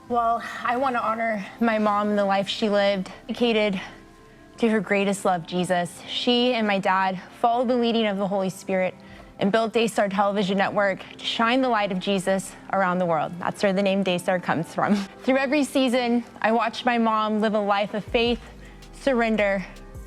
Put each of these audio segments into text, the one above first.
Well, I want to honor my mom and the life she lived, dedicated to her greatest love, Jesus. She and my dad followed the leading of the Holy Spirit and built Daystar television network to shine the light of Jesus around the world. That's where the name Daystar comes from. Through every season, I watched my mom live a life of faith, surrender,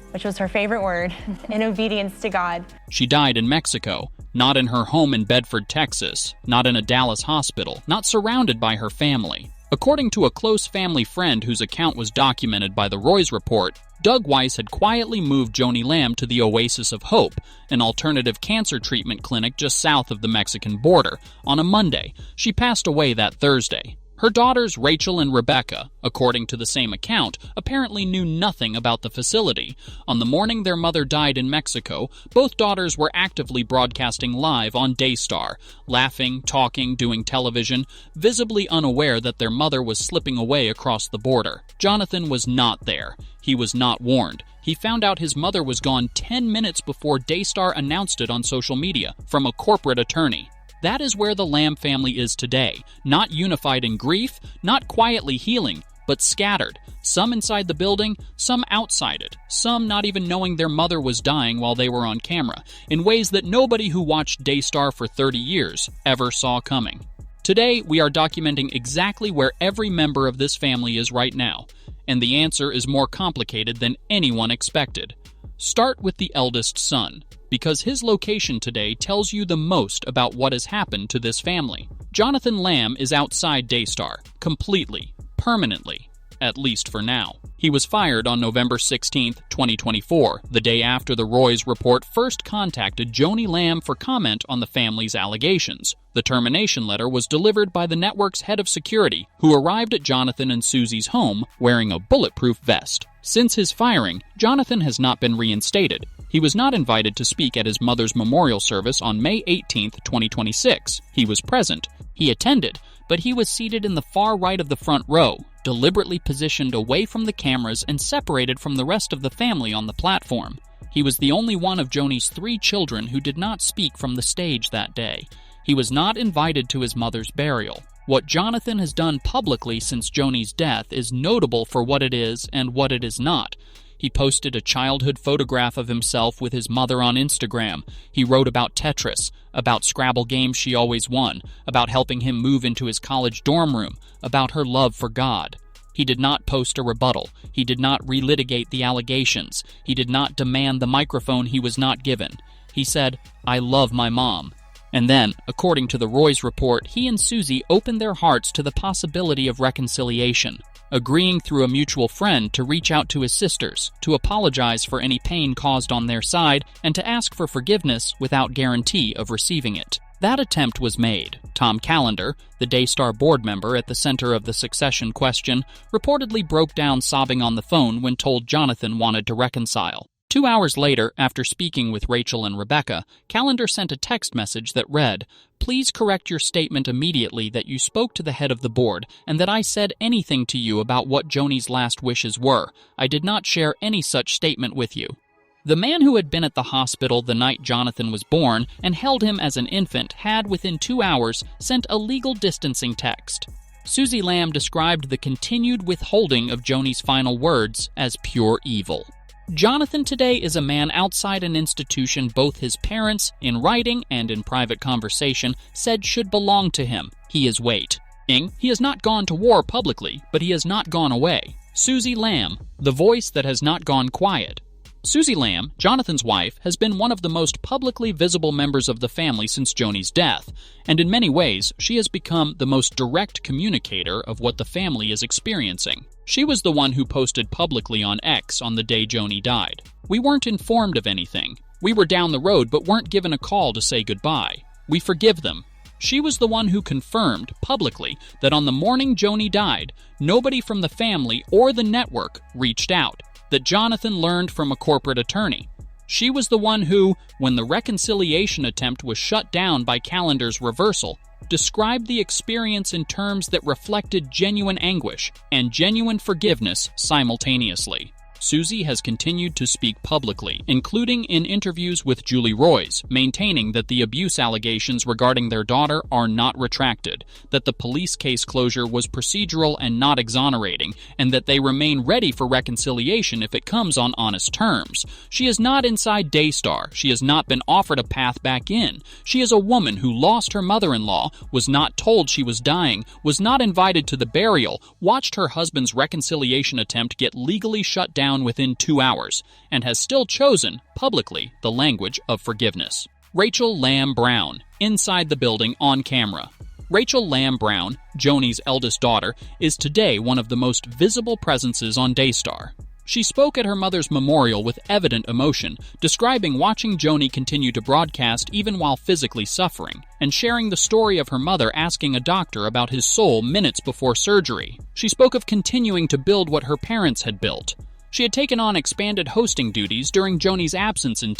which was her favorite word, and obedience to God. She died in Mexico, not in her home in Bedford, Texas, not in a Dallas hospital, not surrounded by her family. According to a close family friend whose account was documented by the Roy's Report, Doug Weiss had quietly moved Joni Lamb to the Oasis of Hope, an alternative cancer treatment clinic just south of the Mexican border, on a Monday. She passed away that Thursday. Her daughters, Rachel and Rebecca, according to the same account, apparently knew nothing about the facility. On the morning their mother died in Mexico, both daughters were actively broadcasting live on Daystar, laughing, talking, doing television, visibly unaware that their mother was slipping away across the border. Jonathan was not there. He was not warned. He found out his mother was gone 10 minutes before Daystar announced it on social media, from a corporate attorney. That is where the Lamb family is today, not unified in grief, not quietly healing, but scattered, some inside the building, some outside it, some not even knowing their mother was dying while they were on camera, in ways that nobody who watched Daystar for 30 years ever saw coming. Today, we are documenting exactly where every member of this family is right now, and the answer is more complicated than anyone expected. Start with the eldest son, because his location today tells you the most about what has happened to this family. Jonathan Lamb is outside Daystar, completely, permanently, at least for now. He was fired on November 16, 2024, the day after the Roy's Report first contacted Joni Lamb for comment on the family's allegations. The termination letter was delivered by the network's head of security, who arrived at Jonathan and Susie's home wearing a bulletproof vest. Since his firing, Jonathan has not been reinstated. He was not invited to speak at his mother's memorial service on May 18, 2026. He was present. He attended, but he was seated in the far right of the front row, deliberately positioned away from the cameras and separated from the rest of the family on the platform. He was the only one of Joni's 3 children who did not speak from the stage that day. He was not invited to his mother's burial. What Jonathan has done publicly since Joni's death is notable for what it is and what it is not. He posted a childhood photograph of himself with his mother on Instagram. He wrote about Tetris, about Scrabble games she always won, about helping him move into his college dorm room, about her love for God. He did not post a rebuttal. He did not relitigate the allegations. He did not demand the microphone he was not given. He said, "I love my mom." And then, according to the Roy's Report, he and Susie opened their hearts to the possibility of reconciliation, agreeing through a mutual friend to reach out to his sisters, to apologize for any pain caused on their side, and to ask for forgiveness without guarantee of receiving it. That attempt was made. Tom Callender, the Daystar board member at the center of the succession question, reportedly broke down sobbing on the phone when told Jonathan wanted to reconcile. 2 hours later, after speaking with Rachel and Rebecca, Callender sent a text message that read, "Please correct your statement immediately that you spoke to the head of the board and that I said anything to you about what Joni's last wishes were. I did not share any such statement with you." The man who had been at the hospital the night Jonathan was born and held him as an infant had, within 2 hours, sent a legal distancing text. Susie Lamb described the continued withholding of Joni's final words as pure evil. Jonathan today is a man outside an institution both his parents, in writing and in private conversation, said should belong to him. He is waiting. He has not gone to war publicly, but he has not gone away. Susie Lamb, the voice that has not gone quiet. Susie Lamb, Jonathan's wife, has been one of the most publicly visible members of the family since Joni's death, and in many ways, she has become the most direct communicator of what the family is experiencing. She was the one who posted publicly on X on the day Joni died. "We weren't informed of anything. We were down the road but weren't given a call to say goodbye. We forgive them." She was the one who confirmed, publicly, that on the morning Joni died, nobody from the family or the network reached out, that Jonathan learned from a corporate attorney. She was the one who, when the reconciliation attempt was shut down by Callender's reversal, described the experience in terms that reflected genuine anguish and genuine forgiveness simultaneously. Susie has continued to speak publicly, including in interviews with Julie Roys, maintaining that the abuse allegations regarding their daughter are not retracted, that the police case closure was procedural and not exonerating, and that they remain ready for reconciliation if it comes on honest terms. She is not inside Daystar. She has not been offered a path back in. She is a woman who lost her mother-in-law, was not told she was dying, was not invited to the burial, watched her husband's reconciliation attempt get legally shut down within 2 hours, and has still chosen, publicly, the language of forgiveness. Rachel Lamb Brown, inside the building on camera. Rachel Lamb Brown, Joni's eldest daughter, is today one of the most visible presences on Daystar. She spoke at her mother's memorial with evident emotion, describing watching Joni continue to broadcast even while physically suffering, and sharing the story of her mother asking a doctor about his soul minutes before surgery. She spoke of continuing to build what her parents had built. She had taken on expanded hosting duties during Joni's absence in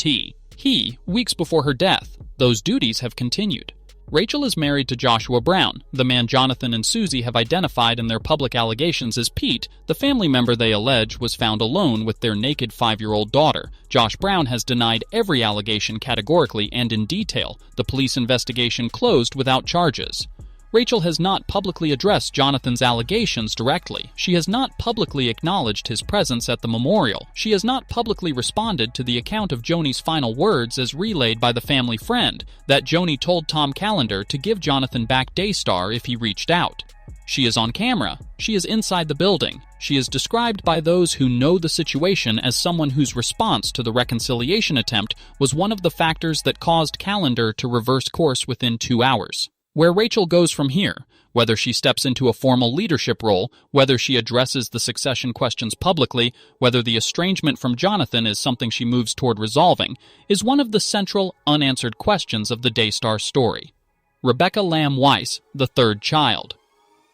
weeks before her death. Those duties have continued. Rachel is married to Joshua Brown, the man Jonathan and Susie have identified in their public allegations as Pete, the family member they allege was found alone with their naked 5-year-old daughter. Josh Brown has denied every allegation categorically and in detail. The police investigation closed without charges. Rachel has not publicly addressed Jonathan's allegations directly. She has not publicly acknowledged his presence at the memorial. She has not publicly responded to the account of Joni's final words as relayed by the family friend, that Joni told Tom Callender to give Jonathan back Daystar if he reached out. She is on camera. She is inside the building. She is described by those who know the situation as someone whose response to the reconciliation attempt was one of the factors that caused Callender to reverse course within 2 hours. Where Rachel goes from here, whether she steps into a formal leadership role, whether she addresses the succession questions publicly, whether the estrangement from Jonathan is something she moves toward resolving, is one of the central, unanswered questions of the Daystar story. Rebecca Lamb Weiss, the third child.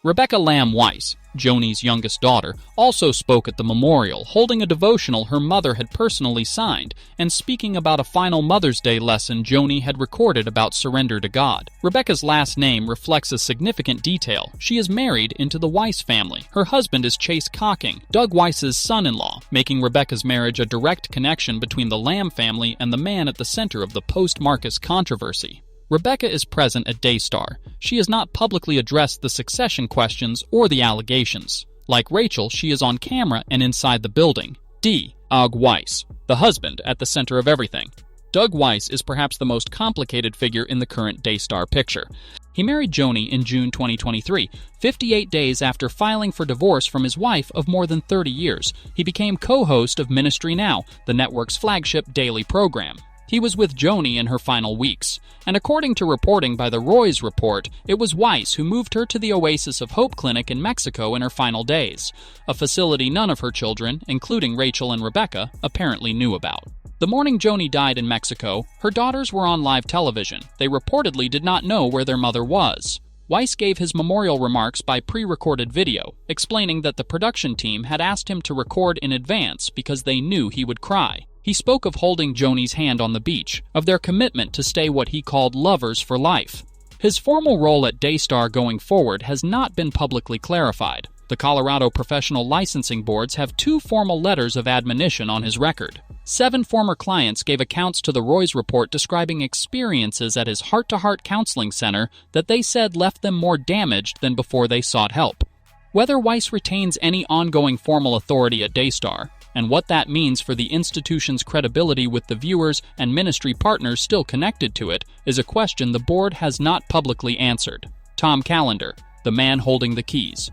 Rebecca Lamb Weiss, Joni's youngest daughter, also spoke at the memorial, holding a devotional her mother had personally signed, and speaking about a final Mother's Day lesson Joni had recorded about surrender to God. Rebecca's last name reflects a significant detail. She is married into the Weiss family. Her husband is Chase Cocking, Doug Weiss's son-in-law, making Rebecca's marriage a direct connection between the Lamb family and the man at the center of the post-Marcus controversy. Rebecca is present at Daystar. She has not publicly addressed the succession questions or the allegations. Like Rachel, she is on camera and inside the building. Doug Weiss, the husband at the center of everything. Doug Weiss is perhaps the most complicated figure in the current Daystar picture. He married Joni in June 2023, 58 days after filing for divorce from his wife of more than 30 years. He became co-host of Ministry Now, the network's flagship daily program. He was with Joni in her final weeks, and according to reporting by the Roys Report, it was Weiss who moved her to the Oasis of Hope Clinic in Mexico in her final days, a facility none of her children, including Rachel and Rebecca, apparently knew about. The morning Joni died in Mexico, her daughters were on live television. They reportedly did not know where their mother was. Weiss gave his memorial remarks by pre-recorded video, explaining that the production team had asked him to record in advance because they knew he would cry. He spoke of holding Joni's hand on the beach, of their commitment to stay what he called lovers for life. His formal role at Daystar going forward has not been publicly clarified. The Colorado professional licensing boards have 2 formal letters of admonition on his record. 7 former clients gave accounts to the Roys Report describing experiences at his heart-to-heart counseling center that they said left them more damaged than before they sought help. Whether Weiss retains any ongoing formal authority at Daystar, and what that means for the institution's credibility with the viewers and ministry partners still connected to it, is a question the board has not publicly answered. Tom Callender, the man holding the keys.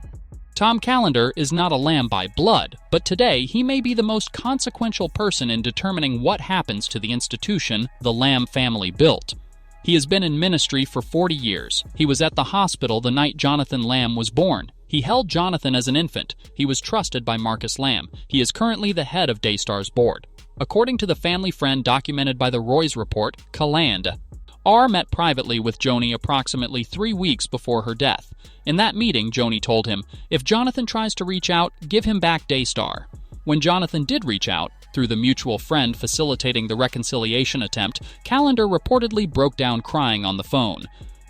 Tom Callender is not a Lamb by blood, but today he may be the most consequential person in determining what happens to the institution the Lamb family built. He has been in ministry for 40 years. He was at the hospital the night Jonathan Lamb was born. He held Jonathan as an infant. He was trusted by Marcus Lamb. He is currently the head of Daystar's board. According to the family friend documented by the Roys Report, Calland, R met privately with Joni approximately 3 weeks before her death. In that meeting, Joni told him, "If Jonathan tries to reach out, give him back Daystar." When Jonathan did reach out, through the mutual friend facilitating the reconciliation attempt, Callender reportedly broke down crying on the phone.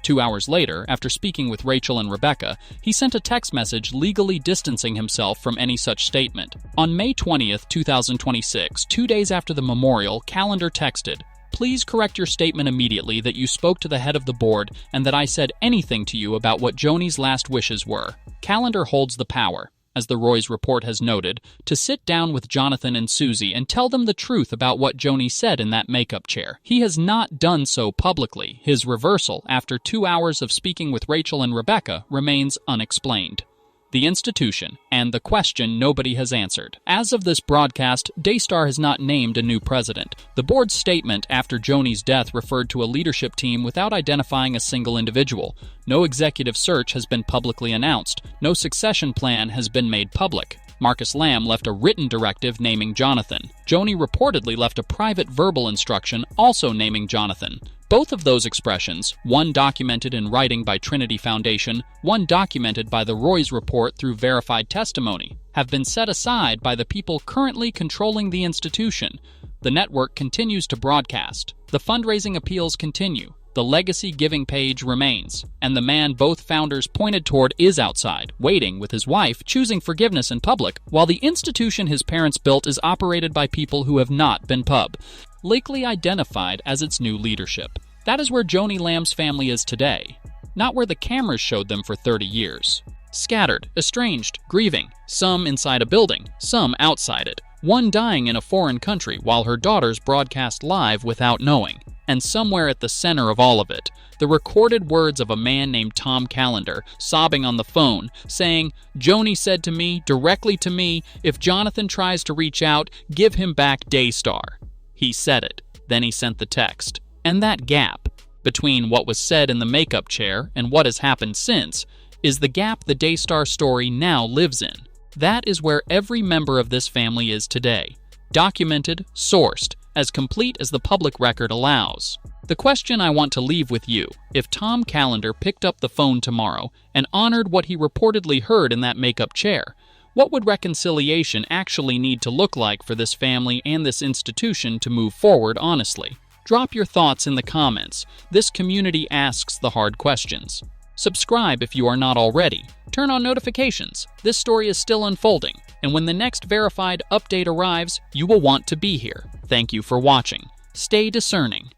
2 hours later, after speaking with Rachel and Rebecca, he sent a text message legally distancing himself from any such statement. On May 20th, 2026, 2 days after the memorial, Callender texted, "Please correct your statement immediately that you spoke to the head of the board and that I said anything to you about what Joni's last wishes were." Callender holds the power, as the Roy's report has noted, to sit down with Jonathan and Susie and tell them the truth about what Joni said in that makeup chair. He has not done so publicly. His reversal, after 2 hours of speaking with Rachel and Rebecca, remains unexplained. The institution, and the question nobody has answered. As of this broadcast, Daystar has not named a new president. The board's statement after Joni's death referred to a leadership team without identifying a single individual. No executive search has been publicly announced. No succession plan has been made public. Marcus Lamb left a written directive naming Jonathan. Joni reportedly left a private verbal instruction also naming Jonathan. Both of those expressions, one documented in writing by Trinity Foundation, one documented by the Roy's report through verified testimony, have been set aside by the people currently controlling the institution. The network continues to broadcast. The fundraising appeals continue. The legacy giving page remains, and the man both founders pointed toward is outside, waiting with his wife, choosing forgiveness in public, while the institution his parents built is operated by people who have not been pub, likely identified as its new leadership. That is where Joni Lamb's family is today, not where the cameras showed them for 30 years. Scattered, estranged, grieving, some inside a building, some outside it, one dying in a foreign country while her daughters broadcast live without knowing. And somewhere at the center of all of it, the recorded words of a man named Tom Callender, sobbing on the phone, saying, "Joni said to me, directly to me, if Jonathan tries to reach out, give him back Daystar." He said it, then he sent the text. And that gap, between what was said in the makeup chair and what has happened since, is the gap the Daystar story now lives in. That is where every member of this family is today. Documented, sourced, as complete as the public record allows. The question I want to leave with you, if Tom Callender picked up the phone tomorrow and honored what he reportedly heard in that makeup chair, what would reconciliation actually need to look like for this family and this institution to move forward honestly? Drop your thoughts in the comments. This community asks the hard questions. Subscribe if you are not already. Turn on notifications. This story is still unfolding, and when the next verified update arrives, you will want to be here. Thank you for watching. Stay discerning.